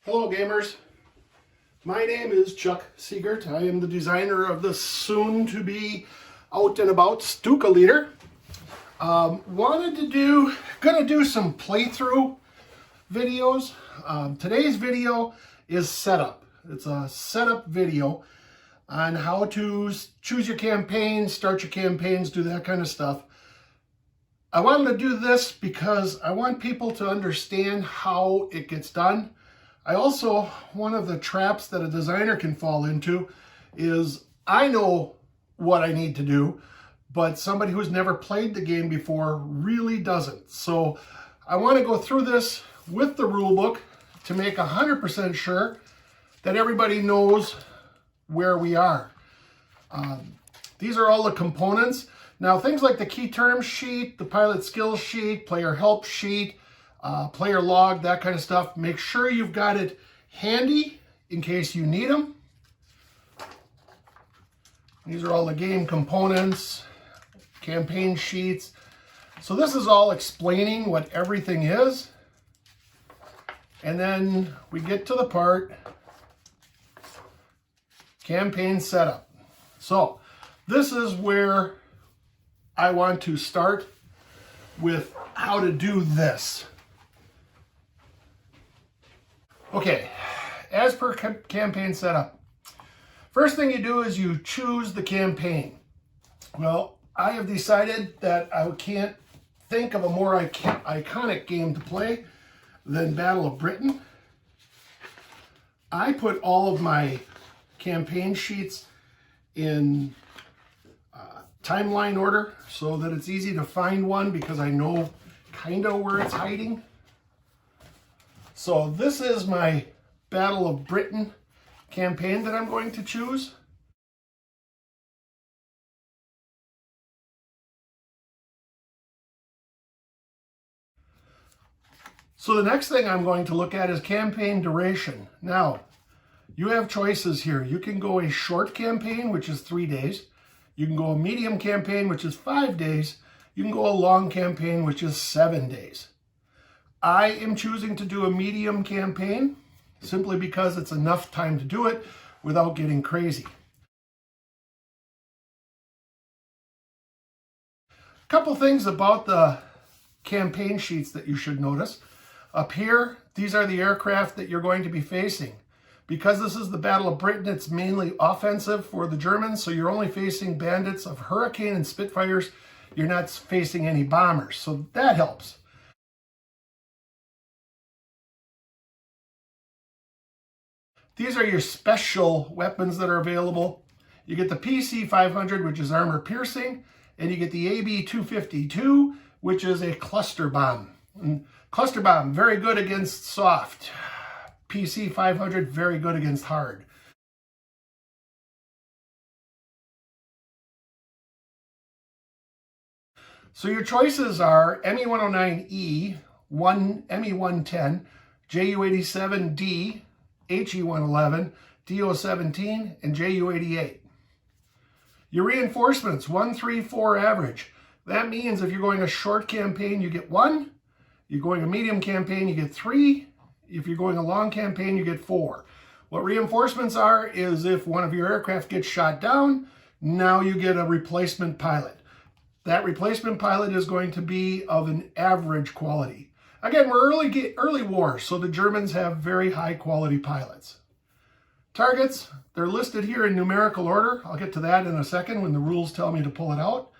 Hello gamers, my name is Chuck Seegert. I am the designer of the soon-to-be out and about Stuka Leader. Gonna do some playthrough videos. Today's video is setup. It's a setup video on how to choose your campaigns, start your campaigns, do that kind of stuff. I wanted to do this because I want people to understand how it gets done. One of the traps that a designer can fall into is I know what I need to do, but somebody who's never played the game before really doesn't. So I want to go through this with the rule book to make 100% sure that everybody knows where we are. These are all the components. Now, things like the key term sheet, the pilot skills sheet, player help sheet, player log, that kind of stuff. Make sure you've got it handy in case you need them. These are all the game components, campaign sheets. So this is all explaining what everything is. And then we get to the part, campaign setup. So this is where I want to start with how to do this. Okay, as per campaign setup, first thing you do is you choose the campaign. Well, I have decided that I can't think of a more iconic game to play than Battle of Britain. I put all of my campaign sheets in timeline order so that it's easy to find one because I know kind of where it's hiding. So this is my Battle of Britain campaign that I'm going to choose. So the next thing I'm going to look at is campaign duration. Now, you have choices here. You can go a short campaign, which is 3 days. You can go a medium campaign, which is 5 days. You can go a long campaign, which is 7 days. I am choosing to do a medium campaign simply because it's enough time to do it without getting crazy. A couple things about the campaign sheets that you should notice. Up here, these are the aircraft that you're going to be facing. Because this is the Battle of Britain, it's mainly offensive for the Germans, so you're only facing bandits of Hurricane and Spitfires. You're not facing any bombers, so that helps. These are your special weapons that are available. You get the PC-500, which is armor piercing, and you get the AB-252, which is a cluster bomb. And cluster bomb, very good against soft. PC-500, very good against hard. So your choices are ME-109E, ME-110, JU-87D, HE-111, DO-17, and JU-88. Your reinforcements, 1, 3, 4 average. That means if you're going a short campaign, you get 1. You're going a medium campaign, you get 3. If you're going a long campaign, you get 4. What reinforcements are is if one of your aircraft gets shot down, now you get a replacement pilot. That replacement pilot is going to be of an average quality. Again, we're early war, so the Germans have very high quality pilots. Targets, they're listed here in numerical order. I'll get to that in a second when the rules tell me to pull it out.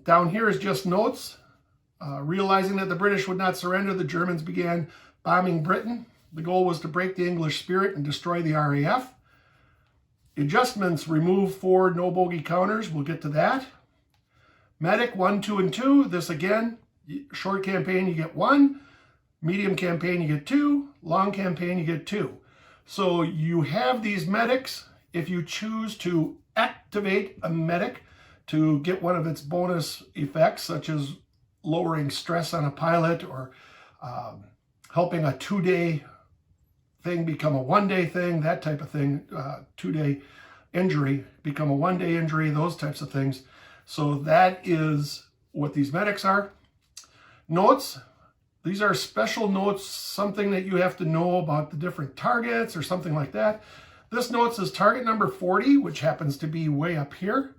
Down here is just notes. Realizing that the British would not surrender, the Germans began bombing Britain. The goal was to break the English spirit and destroy the RAF. Adjustments, remove 4 no-bogey counters. We'll get to that. Medic, 1, 2, and 2. This again, short campaign, you get 1. Medium campaign, you get 2. Long campaign, you get 2. So you have these medics. If you choose to activate a medic to get one of its bonus effects, such as lowering stress on a pilot or helping a 2-day thing become a 1-day thing, that type of thing, 2-day injury become a 1-day injury, those types of things. So that is what these medics are. Notes. These are special notes, something that you have to know about the different targets or something like that. This note says target number 40, which happens to be way up here,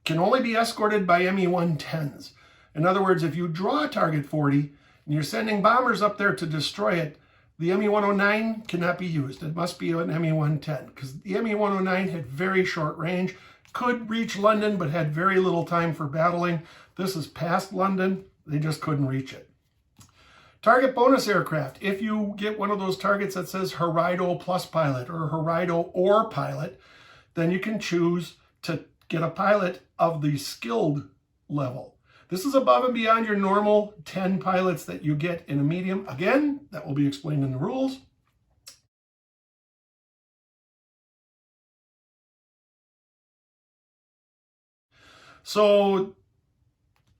can only be escorted by ME-110s. In other words, if you draw target 40 and you're sending bombers up there to destroy it, the ME-109 cannot be used. It must be an ME-110 because the ME-109 had very short range, could reach London, but had very little time for battling. This is past London. They just couldn't reach it. Target bonus aircraft. If you get one of those targets that says Horido Plus Pilot or Horido or Pilot, then you can choose to get a pilot of the skilled level. This is above and beyond your normal 10 pilots that you get in a medium. Again, that will be explained in the rules. So,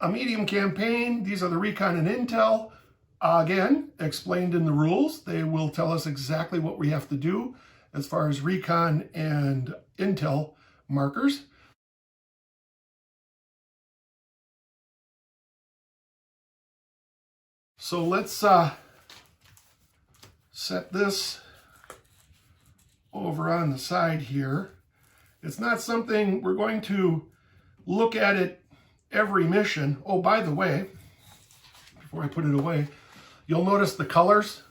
a medium campaign, these are the recon and intel. Again, explained in the rules. They will tell us exactly what we have to do as far as recon and intel markers. So let's set this over on the side here. It's not something we're going to look at it every mission. Oh, by the way, before I put it away, you'll notice the colors.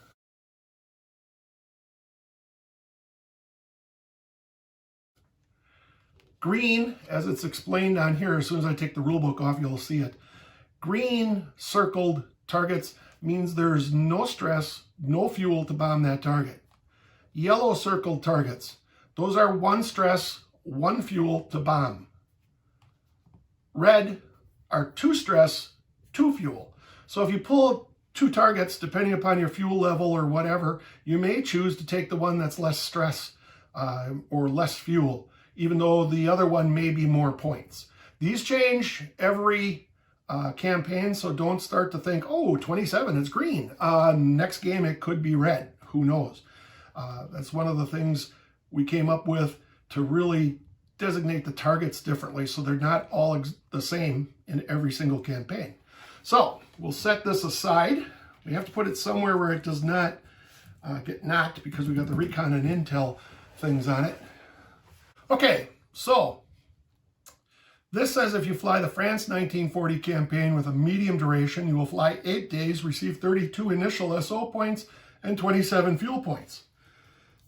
Green, as it's explained on here, as soon as I take the rule book off, you'll see it. Green circled targets means there's no stress, no fuel to bomb that target. Yellow circled targets, those are 1 stress, 1 fuel to bomb. Red are 2 stress, 2 fuel. So if you pull 2 targets, depending upon your fuel level or whatever, you may choose to take the one that's less stress or less fuel, even though the other one may be more points. These change every campaign, so don't start to think, oh, 27, it's green. Next game, it could be red. Who knows? That's one of the things we came up with to really designate the targets differently so they're not all the same in every single campaign. So we'll set this aside. We have to put it somewhere where it does not get knocked because we got the recon and intel things on it. Okay, so this says if you fly the France 1940 campaign with a medium duration, you will fly 8 days, receive 32 initial SO points, and 27 fuel points.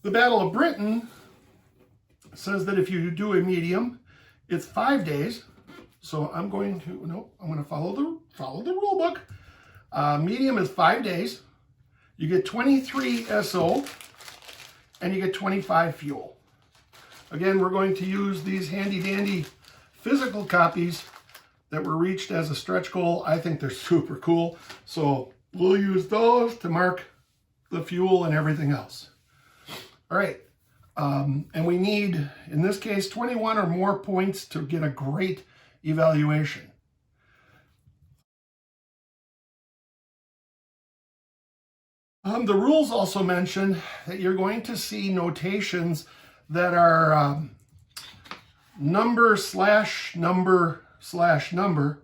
The Battle of Britain says that if you do a medium, it's 5 days. So I'm going to follow the rule book. Medium is 5 days. You get 23 SO, and you get 25 fuel. Again, we're going to use these handy dandy physical copies that were reached as a stretch goal. I think they're super cool. So we'll use those to mark the fuel and everything else. All right. And we need, in this case, 21 or more points to get a great evaluation. The rules also mention that you're going to see notations that are number slash number slash number,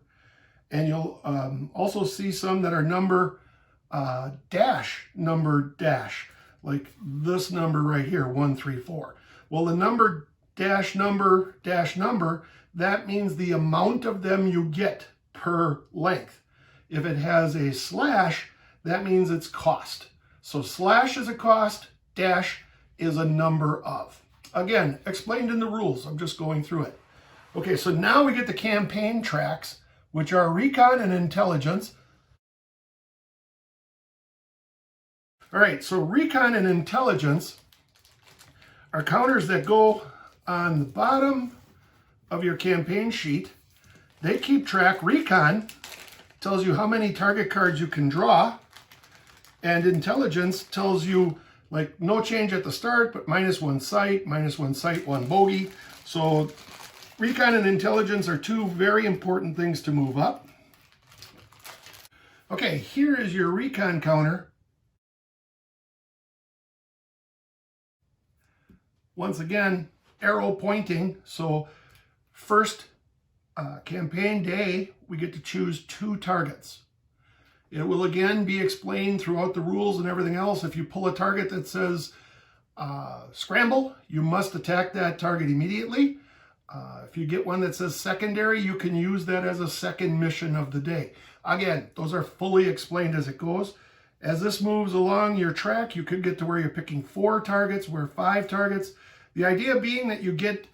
and you'll also see some that are number dash number dash, like this number right here, 134. Well, the number dash number, that means the amount of them you get per length. If it has a slash, that means it's cost. So slash is a cost, dash is a number of. Again, explained in the rules. I'm just going through it. Okay, so now we get the campaign tracks, which are recon and intelligence. All right, so recon and intelligence are counters that go on the bottom of your campaign sheet. They keep track. Recon tells you how many target cards you can draw, and intelligence tells you, like, no change at the start, but -1 sight, -1 sight, 1 bogey. So recon and intelligence are 2 very important things to move up. Okay, here is your recon counter. Once again, arrow pointing. So first campaign day, we get to choose 2 targets. It will again be explained throughout the rules and everything else. If you pull a target that says scramble, you must attack that target immediately. If you get one that says secondary, you can use that as a second mission of the day. Again, those are fully explained as it goes. As this moves along your track, you could get to where you're picking 4 targets, where 5 targets. The idea being that you get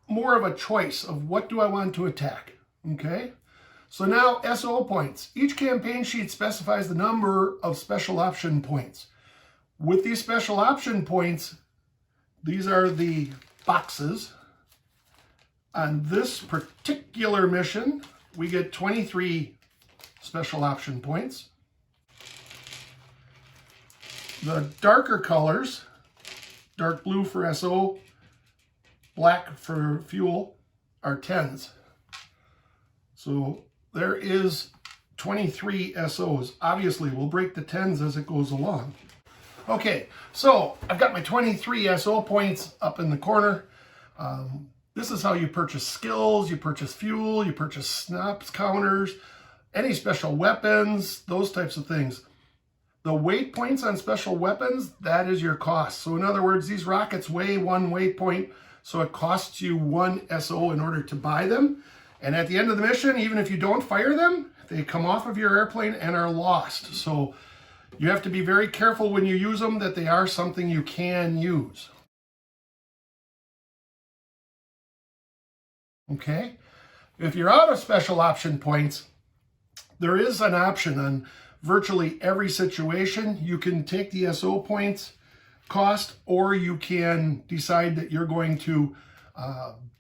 more of a choice of what do I want to attack, okay? So now SO points. Each campaign sheet specifies the number of special option points. With these special option points, these are the boxes. On this particular mission, we get 23 special option points. The darker colors, dark blue for SO, black for fuel, are 10s. So there is 23 SOs. Obviously, we'll break the 10s as it goes along. Okay, so I've got my 23 SO points up in the corner. This is how you purchase skills, you purchase fuel, you purchase snaps counters, any special weapons, those types of things. The weight points on special weapons, that is your cost. So in other words, these rockets weigh 1 weight point, so it costs you 1 SO in order to buy them. And at the end of the mission, even if you don't fire them, they come off of your airplane and are lost. So you have to be very careful when you use them that they are something you can use. Okay, if you're out of special option points, there is an option on virtually every situation. You can take the SO points cost, or you can decide that you're going to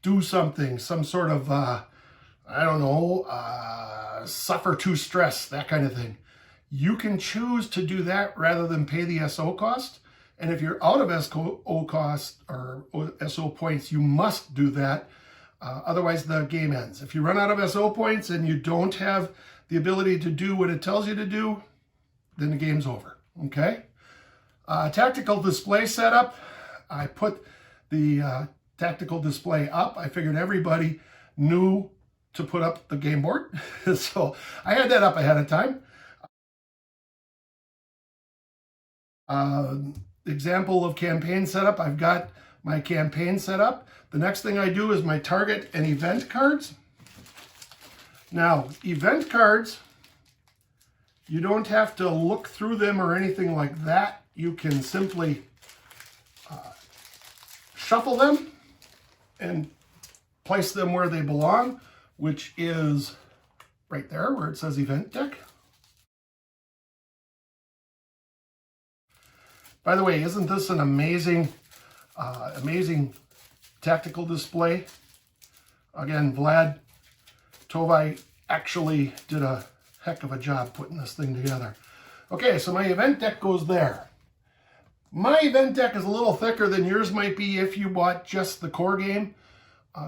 do something, some sort of, I don't know, suffer to stress, that kind of thing. You can choose to do that rather than pay the SO cost. And if you're out of SO cost or SO points, you must do that. Otherwise, the game ends. If you run out of SO points and you don't have the ability to do what it tells you to do, then the game's over, okay? Tactical display setup. I put the tactical display up. I figured everybody knew to put up the game board. So I had that up ahead of time. Example of campaign setup. I've got my campaign set up. The next thing I do is my target and event cards. Now, event cards, you don't have to look through them or anything like that. You can simply shuffle them and place them where they belong, which is right there where it says event deck. By the way, isn't this an amazing tactical display? Again, Vlad Tovai actually did a heck of a job putting this thing together. Okay, so my event deck goes there. My event deck is a little thicker than yours might be if you bought just the core game,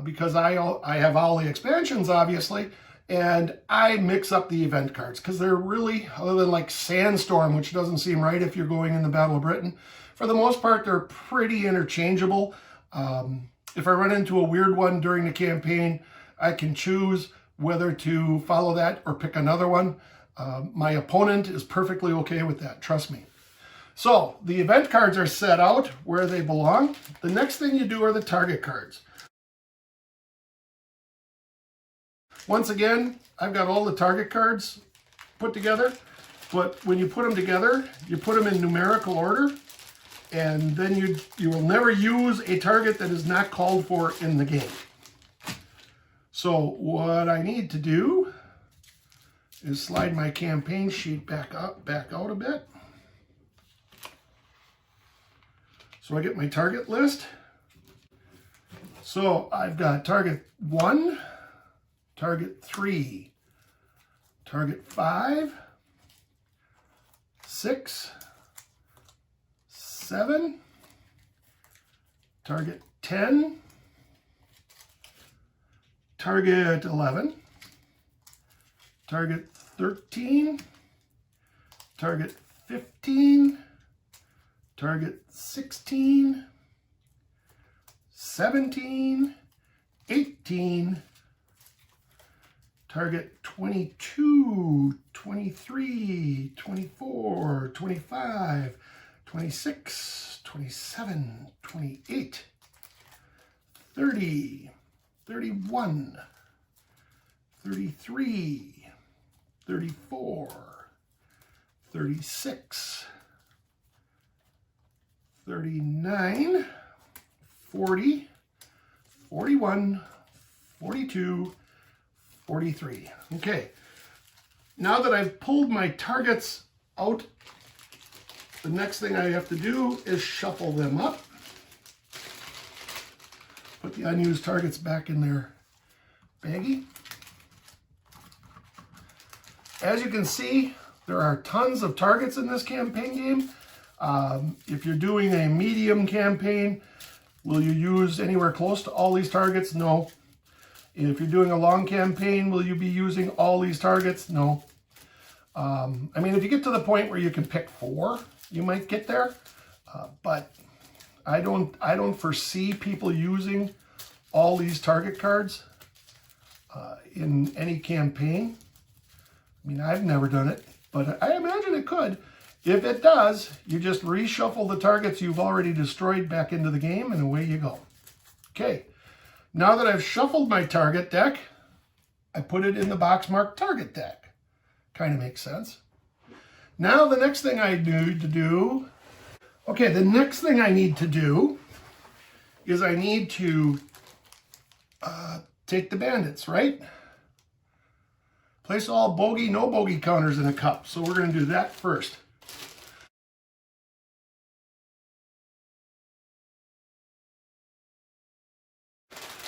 because I have all the expansions, obviously, and I mix up the event cards because they're really, other than like Sandstorm, which doesn't seem right if you're going in the Battle of Britain, for the most part, they're pretty interchangeable. If I run into a weird one during the campaign, I can choose whether to follow that or pick another one. My opponent is perfectly okay with that, trust me. So the event cards are set out where they belong. The next thing you do are the target cards. Once again, I've got all the target cards put together, but when you put them together, you put them in numerical order, and then you will never use a target that is not called for in the game. So what I need to do is slide my campaign sheet back out a bit. So I get my target list. So I've got target 1, target 3, target 5, 6, 7, target 10, target 11, target 13, target 15, target 16, 17, 18, target 22, 23, 24, 25, 26, 27, 28, 30, 31, 33, 34, 36, 39, 40, 41, 42, 43. Okay, now that I've pulled my targets out, the next thing I have to do is shuffle them up. Put the unused targets back in their baggie. As you can see, there are tons of targets in this campaign game. If you're doing a medium campaign, will you use anywhere close to all these targets? No. If you're doing a long campaign, will you be using all these targets? No. I mean, if you get to the point where you can pick 4, you might get there. But I don't foresee people using all these target cards in any campaign. I mean, I've never done it, but I imagine it could. If it does, you just reshuffle the targets you've already destroyed back into the game, and away you go. Okay, now that I've shuffled my target deck, I put it in the box marked target deck. Kind of makes sense. Now the next thing I need to do, the next thing I need to do is I need to take the bandits, right? Place all bogey, no bogey counters in a cup. So we're going to do that first.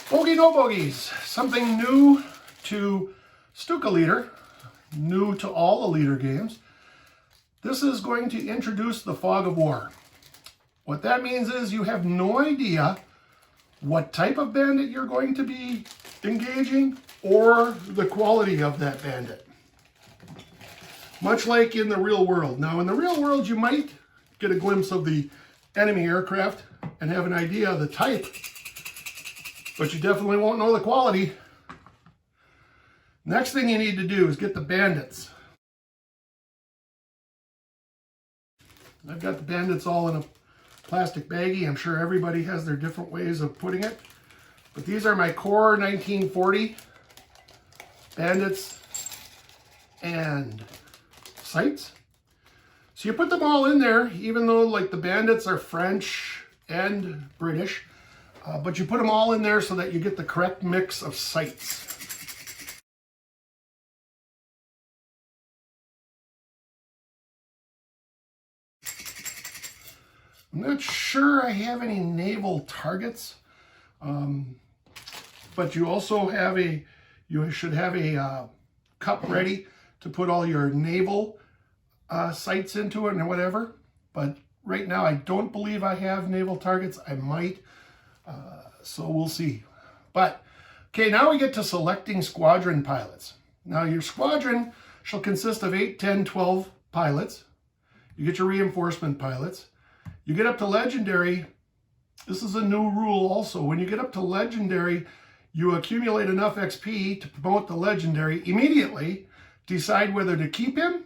Bogey, no bogeys. Something new to Stuka Leader, new to all the Leader games. This is going to introduce the fog of war. What that means is you have no idea what type of bandit you're going to be engaging or the quality of that bandit. Much like in the real world. Now, in the real world, you might get a glimpse of the enemy aircraft and have an idea of the type, but you definitely won't know the quality. Next thing you need to do is get the bandits. I've got the bandits all in a plastic baggie. I'm sure everybody has their different ways of putting it. But these are my core 1940 bandits and sights. So you put them all in there, even though like the bandits are French and British, but you put them all in there so that you get the correct mix of sights. I'm not sure I have any naval targets, but you also have you should have a cup ready to put all your naval sights into it and whatever. But right now I don't believe I have naval targets. I might, so we'll see. But okay, now we get to selecting squadron pilots. Now your squadron shall consist of 8, 10, 12 pilots. You get your reinforcement pilots. You get up to legendary. This is a new rule also. When you get up to legendary, you accumulate enough XP to promote the legendary. Immediately decide whether to keep him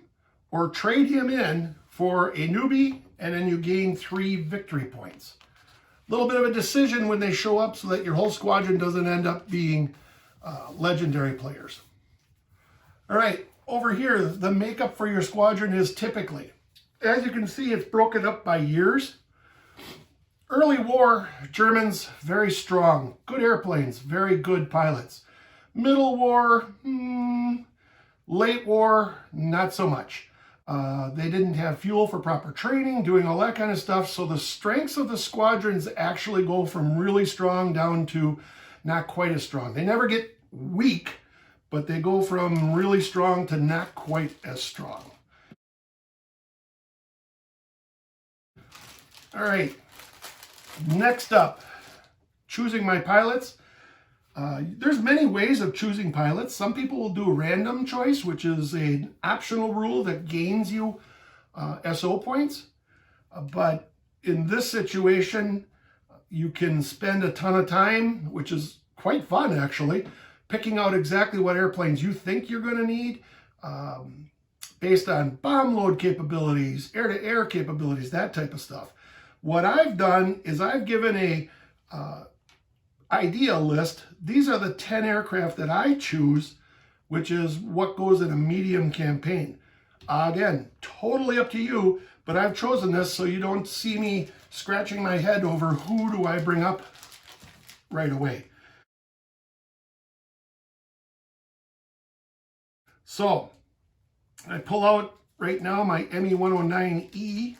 or trade him in for a newbie, and then you gain 3 victory points. A little bit of a decision when they show up so that your whole squadron doesn't end up being legendary players. All right, over here, the makeup for your squadron is typically, as you can see, it's broken up by years. Early war, Germans, very strong. Good airplanes, very good pilots. Middle war, late war, not so much. They didn't have fuel for proper training, doing all that kind of stuff. So the strengths of the squadrons actually go from really strong down to not quite as strong. They never get weak, but they go from really strong to not quite as strong. All right, next up, choosing my pilots. There's many ways of choosing pilots. Some people will do a random choice, which is an optional rule that gains you SO points. But in this situation, you can spend a ton of time, which is quite fun actually, picking out exactly what airplanes you think you're going to need based on bomb load capabilities, air-to-air capabilities, that type of stuff. What I've done is I've given a idea list. These are the 10 aircraft that I choose, which is what goes in a medium campaign. Again, totally up to you, but I've chosen this so you don't see me scratching my head over who do I bring up right away. So I pull out right now my ME-109E.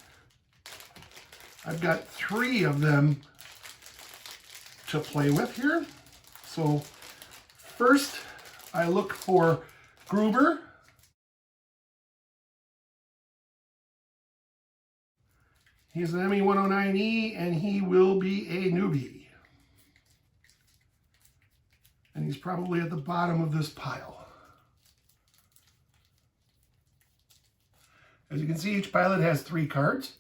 I've got 3 of them to play with here. So first I look for Gruber. He's an ME-109E and he will be a newbie. And he's probably at the bottom of this pile. As you can see, each pilot has 3 cards.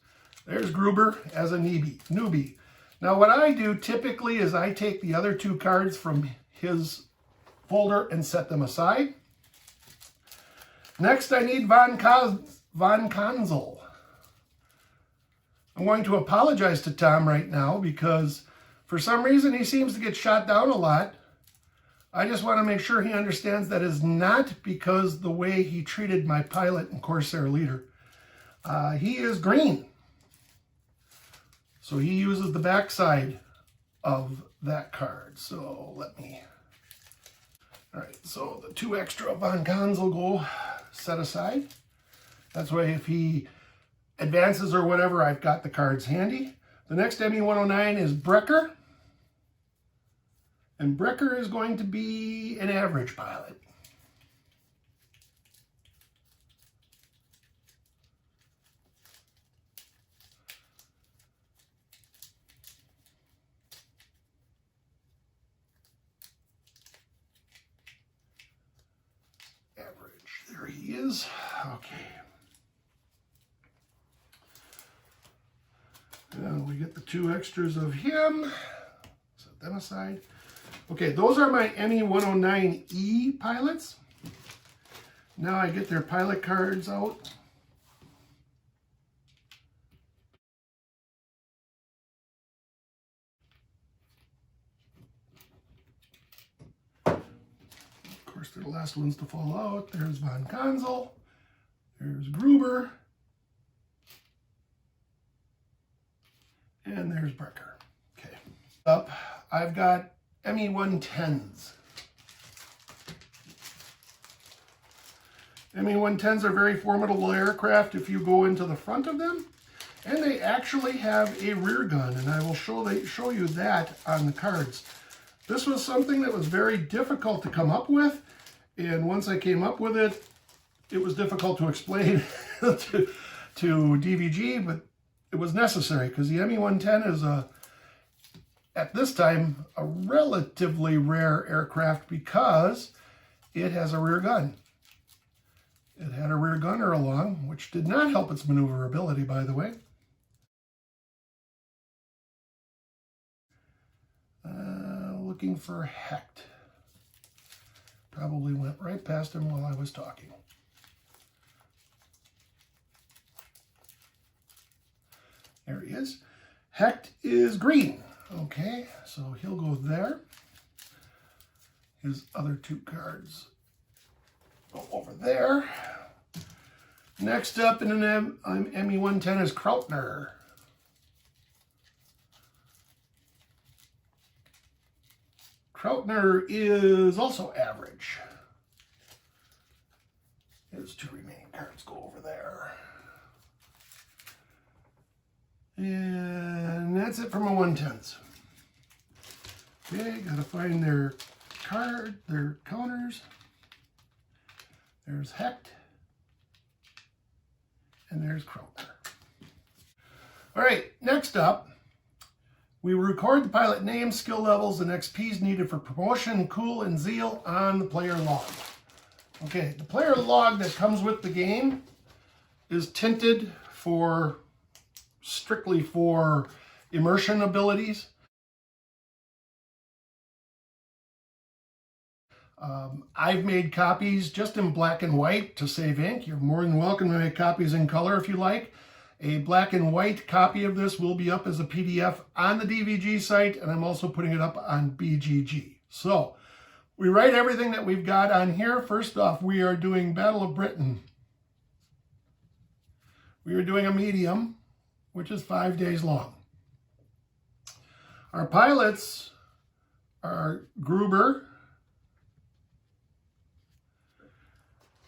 There's Gruber as a newbie. Now what I do typically is I take the other 2 cards from his folder and set them aside. Next I need Von Konzel. I'm going to apologize to Tom right now because for some reason he seems to get shot down a lot. I just want to make sure he understands that is not because the way he treated my pilot and Corsair leader. He is green. So he uses the backside of that card. So let me... All right, so the 2 extra Von Konzel go set aside. That's why if he advances or whatever, I've got the cards handy. The next ME-109 is Brecker. And Brecker is going to be an average pilot. There he is. Okay. And we get the 2 extras of him. Set them aside. Okay, those are my ME-109E pilots. Now I get their pilot cards out. Of course, they're the last ones to fall out. There's Von Konzel. There's Gruber. And there's Brecker. Okay. Up, I've got ME-110s. ME-110s are very formidable aircraft if you go into the front of them. And they actually have a rear gun, and I will show you that on the cards. This was something that was very difficult to come up with, and once I came up with it, it was difficult to explain to DVG, but it was necessary because the ME-110 is at this time a relatively rare aircraft because it has a rear gun. It had a rear gunner along, which did not help its maneuverability, by the way. Looking for Hecht. Probably went right past him while I was talking. There he is. Hecht is green. Okay, so he'll go there. His other 2 cards go over there. Next up in an ME-110 is Krautner. Krautner is also average. His 2 remaining cards go over there. And that's it for my 110s. Okay, gotta find their counters. There's Hecht. And there's Krautner. All right, next up, we record the pilot names, skill levels, and XPs needed for promotion, cool, and zeal on the player log. Okay, the player log that comes with the game is tinted strictly for immersion abilities. I've made copies just in black and white to save ink. You're more than welcome to make copies in color if you like. A black and white copy of this will be up as a PDF on the DVG site, and I'm also putting it up on BGG. So we write everything that we've got on here. First off, we are doing Battle of Britain. We are doing a medium, which is 5 days long. Our pilots are Gruber,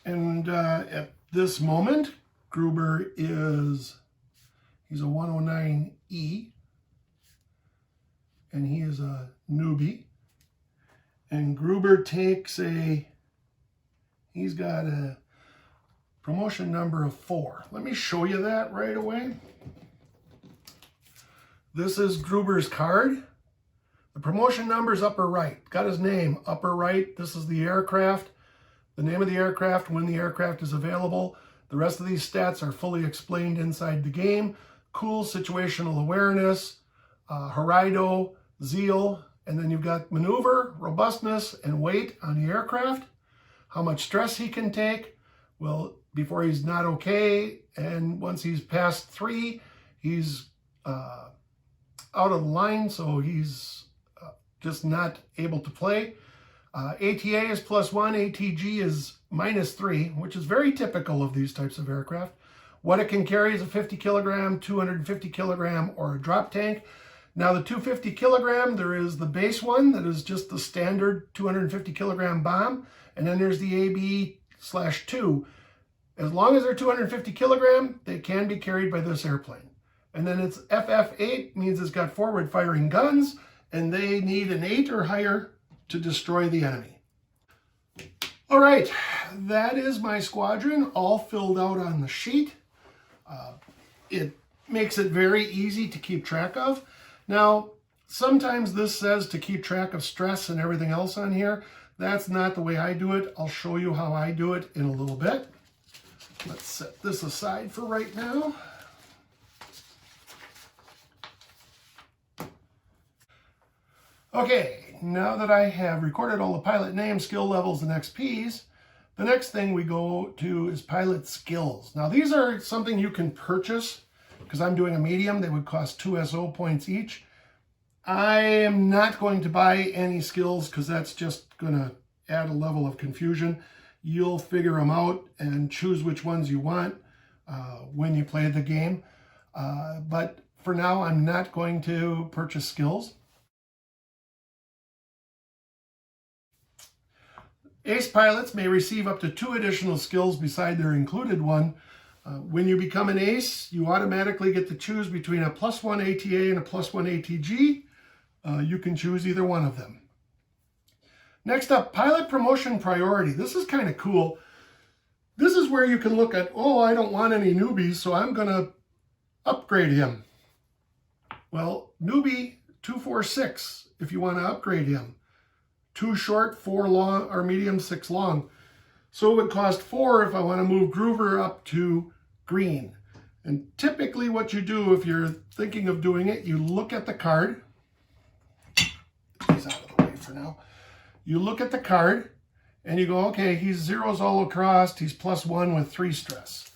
and at this moment, Gruber he's a 109E, and he is a newbie. And Gruber he's got a promotion number of 4. Let me show you that right away. This is Gruber's card. The promotion number is upper right. Got his name, upper right. This is the aircraft, the name of the aircraft, when the aircraft is available. The rest of these stats are fully explained inside the game. Cool, situational awareness, Horido, zeal, and then you've got maneuver, robustness, and weight on the aircraft. How much stress he can take. Well, before he's not okay, and once he's past 3, he's out of the line, so he's just not able to play. ATA is +1, ATG is -3, which is very typical of these types of aircraft. What it can carry is a 50 kilogram, 250 kilogram, or a drop tank. Now the 250 kilogram, there is the base one that is just the standard 250 kilogram bomb, and then there's the AB/2. As long as they're 250 kilogram, they can be carried by this airplane. And then it's FF8, means it's got forward firing guns, and they need an 8 or higher to destroy the enemy. All right, that is my squadron all filled out on the sheet. It makes it very easy to keep track of. Now, sometimes this says to keep track of stress and everything else on here. That's not the way I do it. I'll show you how I do it in a little bit. Let's set this aside for right now. Okay, now that I have recorded all the pilot names, skill levels, and XPs, the next thing we go to is pilot skills. Now these are something you can purchase. Because I'm doing a medium, they would cost 2 SO points each. I am not going to buy any skills because that's just going to add a level of confusion. You'll figure them out and choose which ones you want when you play the game. But for now, I'm not going to purchase skills. Ace pilots may receive up to 2 additional skills beside their included one. When you become an ace, you automatically get to choose between a +1 ATA and a +1 ATG. You can choose either one of them. Next up, pilot promotion priority. This is kind of cool. This is where you can look at, oh, I don't want any newbies, so I'm going to upgrade him. Well, newbie 246 if you want to upgrade him. 2 short, 4 long, or medium, 6 long. So it would cost 4 if I want to move Gruber up to green. And typically what you do if you're thinking of doing it, you look at the card. He's out of the way for now. You look at the card and you go, okay, he's zeros all across. He's +1 with 3 stress.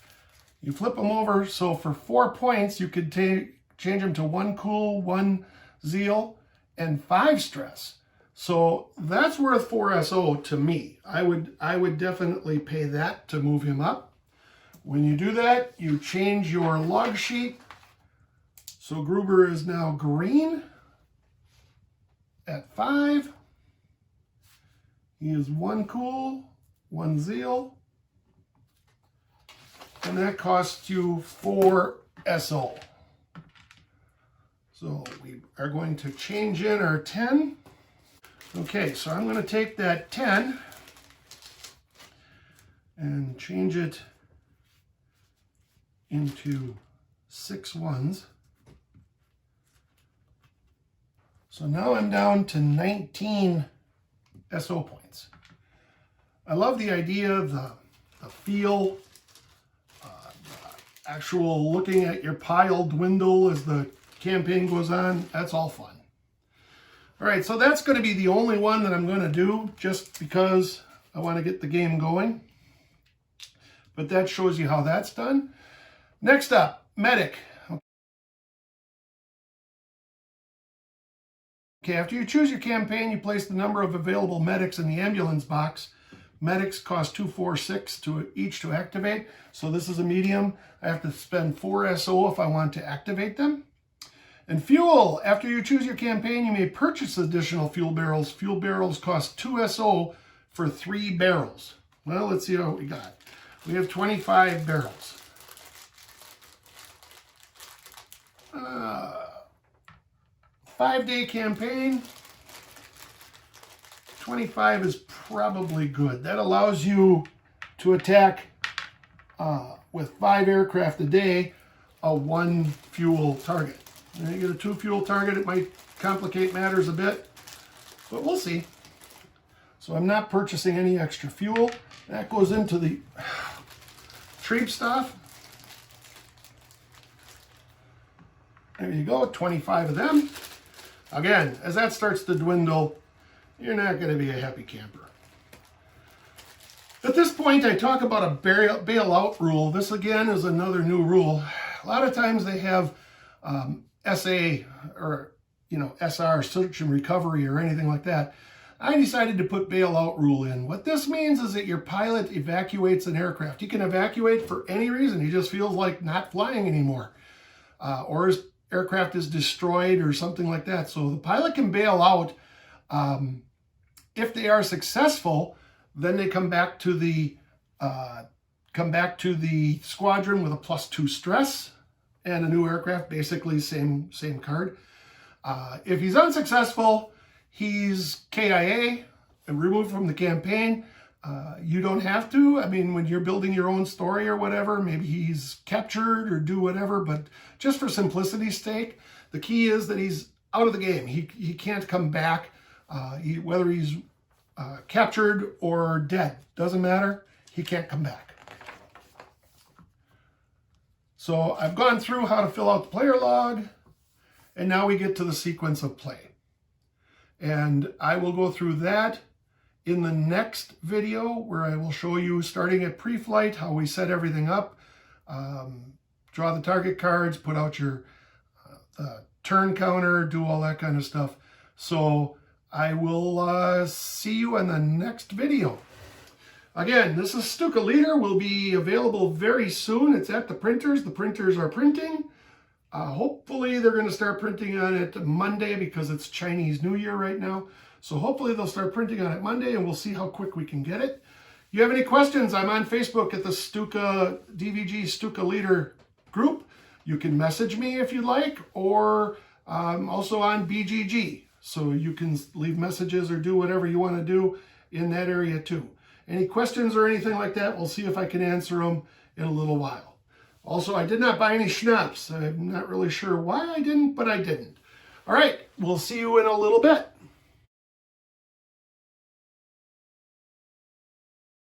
You flip him over. So for 4 points, you could change him to 1 cool, 1 zeal, and 5 stress. So that's worth 4 SO to me. I would definitely pay that to move him up. When you do that, you change your log sheet. So Gruber is now green at 5. He is 1 cool, 1 zeal, and that costs you 4 SO. So we are going to change in our 10. Okay, so I'm going to take that 10 and change it into 6 ones. So now I'm down to 19 SO points. I love the idea of the feel, the actual looking at your pile dwindle as the campaign goes on. That's all fun. All right, so that's going to be the only one that I'm going to do just because I want to get the game going. But that shows you how that's done. Next up, medic. Okay, after you choose your campaign, you place the number of available medics in the ambulance box. Medics cost 246 each to activate. So this is a medium. I have to spend 4 SO if I want to activate them. And fuel. After you choose your campaign, you may purchase additional fuel barrels. Fuel barrels cost 2 SO for 3 barrels. Well, let's see what we got. We have 25 barrels. 5-day campaign. 25 is probably good. That allows you to attack with 5 aircraft a day, a 1 fuel target. When you get a 2 fuel target, it might complicate matters a bit, but we'll see. So I'm not purchasing any extra fuel. That goes into the tree stuff. There you go, 25 of them. Again, as that starts to dwindle, you're not going to be a happy camper. At this point, I talk about a bailout rule. This, again, is another new rule. A lot of times they have SA or, SR, search and recovery or anything like that. I decided to put bailout rule in. What this means is that your pilot evacuates an aircraft. He can evacuate for any reason. He just feels like not flying anymore. Or his aircraft is destroyed or something like that. So the pilot can bail out. If they are successful, then they come back to the squadron with a +2 stress and a new aircraft, basically same card. If he's unsuccessful, he's KIA and removed from the campaign. You don't have to. I mean, when you're building your own story or whatever, maybe he's captured or do whatever, but just for simplicity's sake, the key is that he's out of the game. He can't come back. Whether he's captured or dead, doesn't matter. He can't come back. So I've gone through how to fill out the player log, and now we get to the sequence of play. And I will go through that in the next video where I will show you, starting at pre-flight, how we set everything up, draw the target cards, put out your turn counter, do all that kind of stuff. So I will see you in the next video. Again, this is Stuka Leader. Will be available very soon. It's at the printers. The printers are printing. Hopefully they're going to start printing on it Monday because it's Chinese New Year right now. So hopefully they'll start printing on it Monday, and we'll see how quick we can get it. If you have any questions, I'm on Facebook at the Stuka DVG Stuka Leader group. You can message me if you like, or also on BGG. So you can leave messages or do whatever you want to do in that area too. Any questions or anything like that, we'll see if I can answer them in a little while. Also, I did not buy any schnapps. I'm not really sure why I didn't, but I didn't. All right, we'll see you in a little bit.